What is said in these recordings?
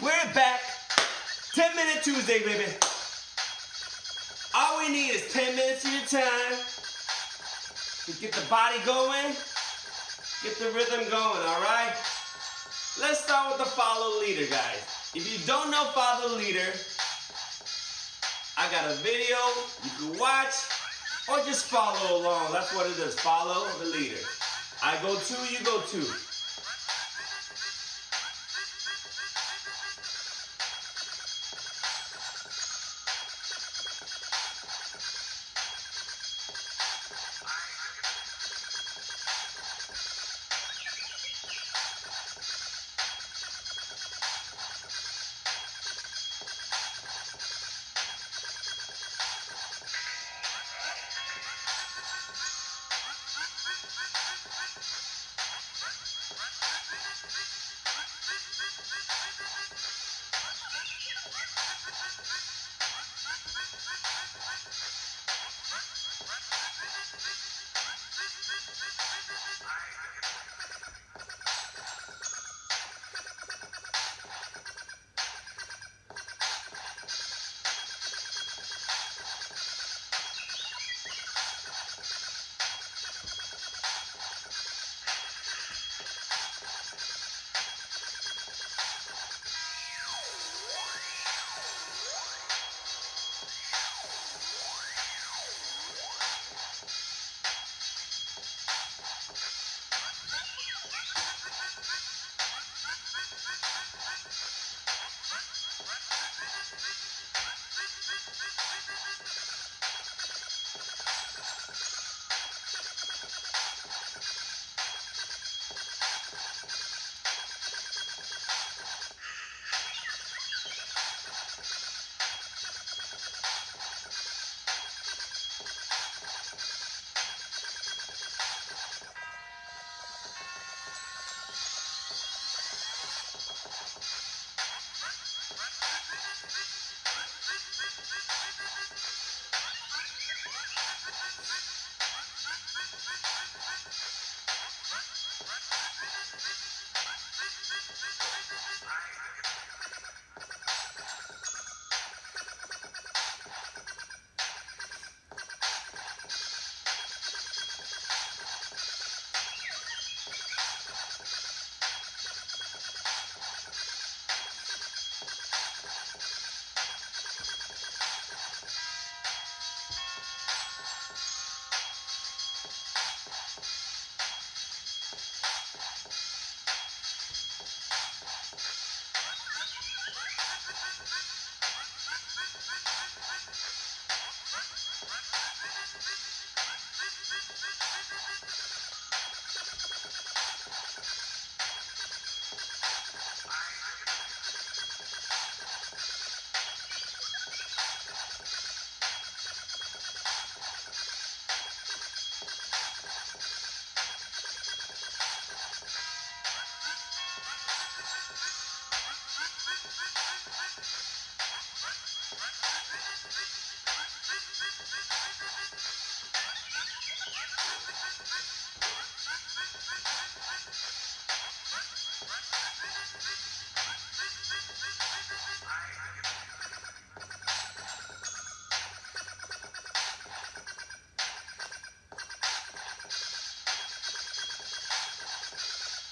We're back. 10-minute Tuesday, baby. All we need is 10 minutes of your time to get the body going, get the rhythm going, all right? Let's start with the follow leader, guys. If you don't know follow leader, I got a video you can watch or just follow along. That's what it is, follow the leader. I go two, you go two.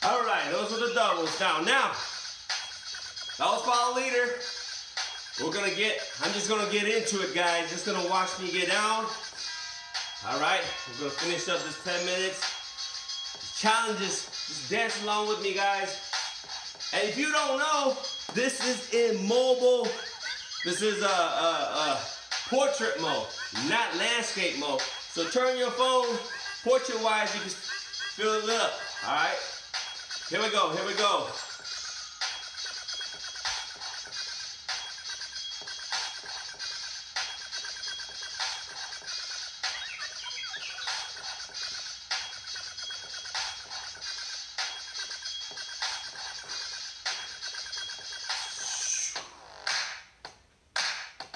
All right, those are the doubles down. Now, that was follow leader. I'm just gonna get into it, guys. Just gonna watch me get down. All right, we're gonna finish up this 10 minutes. Challenges, just dance along with me, guys. And if you don't know, this is in mobile. This is a portrait mode, not landscape mode. So turn your phone portrait-wise, you can fill it up, all right? Here we go, here we go.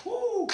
Woo!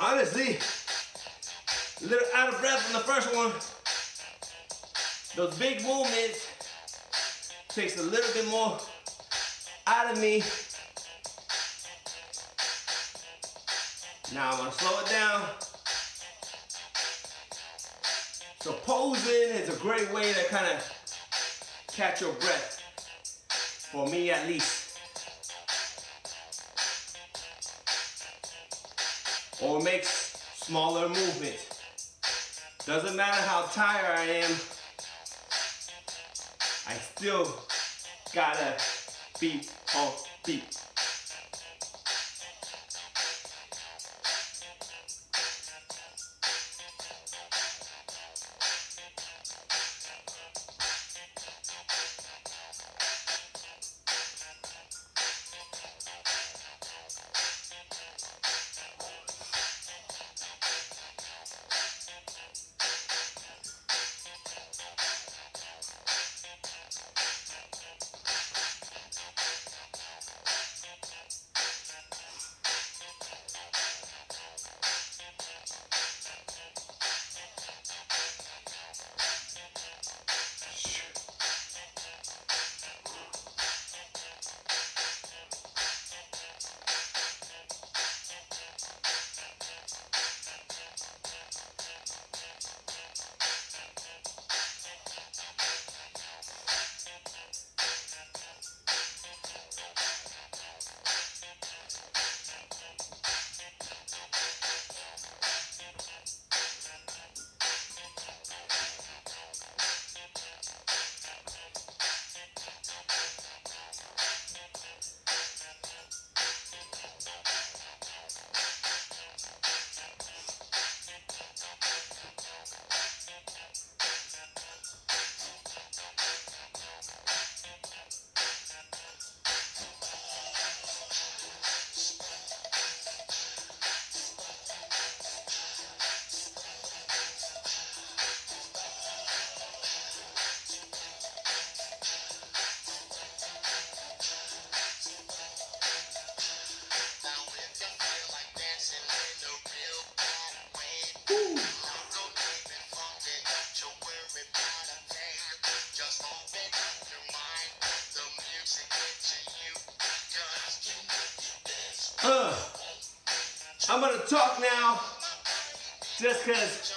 Honestly, a little out of breath from the first one. Those big movements takes a little bit more out of me. Now I'm gonna slow it down. So posing is a great way to kind of catch your breath, for me at least. Or makes smaller movements. Doesn't matter how tired I am, I still gotta be on beat. I'm gonna talk now, just cause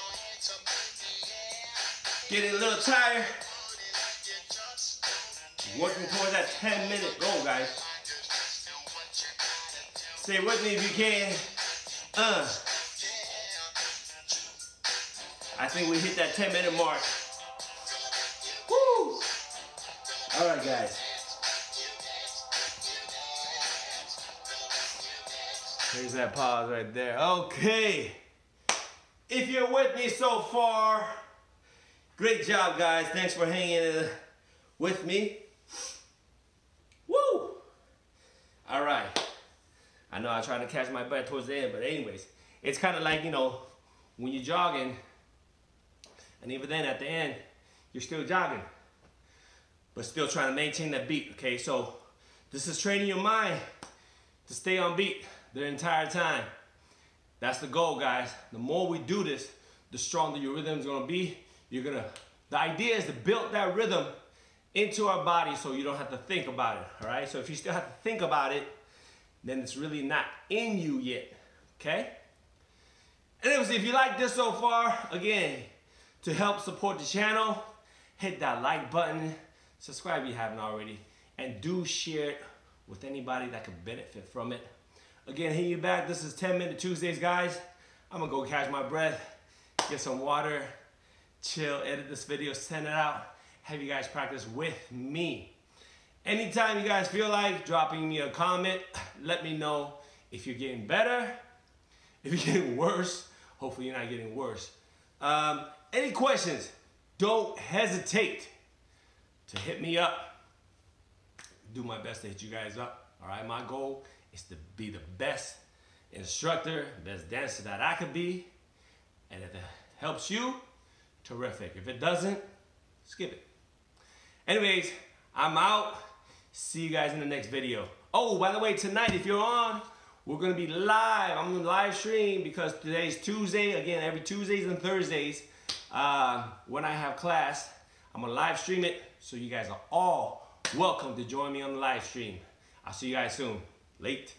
getting a little tired. Working towards that 10-minute goal, guys. Stay with me if you can. I think we hit that 10-minute mark. Woo! All right, guys. There's that pause right there. Okay. If you're with me so far, great job, guys. Thanks for hanging with me. Woo! All right. I know I tried to catch my breath towards the end, but anyways, it's kind of like, you know, when you're jogging, and even then at the end, you're still jogging, but still trying to maintain that beat, okay? So this is training your mind to stay on beat the entire time. That's the goal, guys. The more we do this, the stronger your rhythm is gonna be. The idea is to build that rhythm into our body so you don't have to think about it, all right? So if you still have to think about it, then it's really not in you yet, okay? Anyways, if you like this so far, again, to help support the channel, hit that like button, subscribe if you haven't already, and do share it with anybody that could benefit from it. Again, hitting you back, this is 10-Minute Tuesdays, guys. I'm gonna go catch my breath, get some water, chill, edit this video, send it out, have you guys practice with me. Anytime you guys feel like dropping me a comment, let me know if you're getting better, if you're getting worse. Hopefully you're not getting worse. Any questions, don't hesitate to hit me up. Do my best to hit you guys up, all right? My goal is to be the best instructor, best dancer that I could be. And if it helps you, terrific. If it doesn't, skip it. Anyways, I'm out. See you guys in the next video. Oh, by the way, tonight, if you're on We're gonna be live. I'm gonna live stream because today's Tuesday. Again, every Tuesdays and Thursdays, when I have class, I'm gonna live stream it. So you guys are all welcome to join me on the live stream. I'll see you guys soon. Late.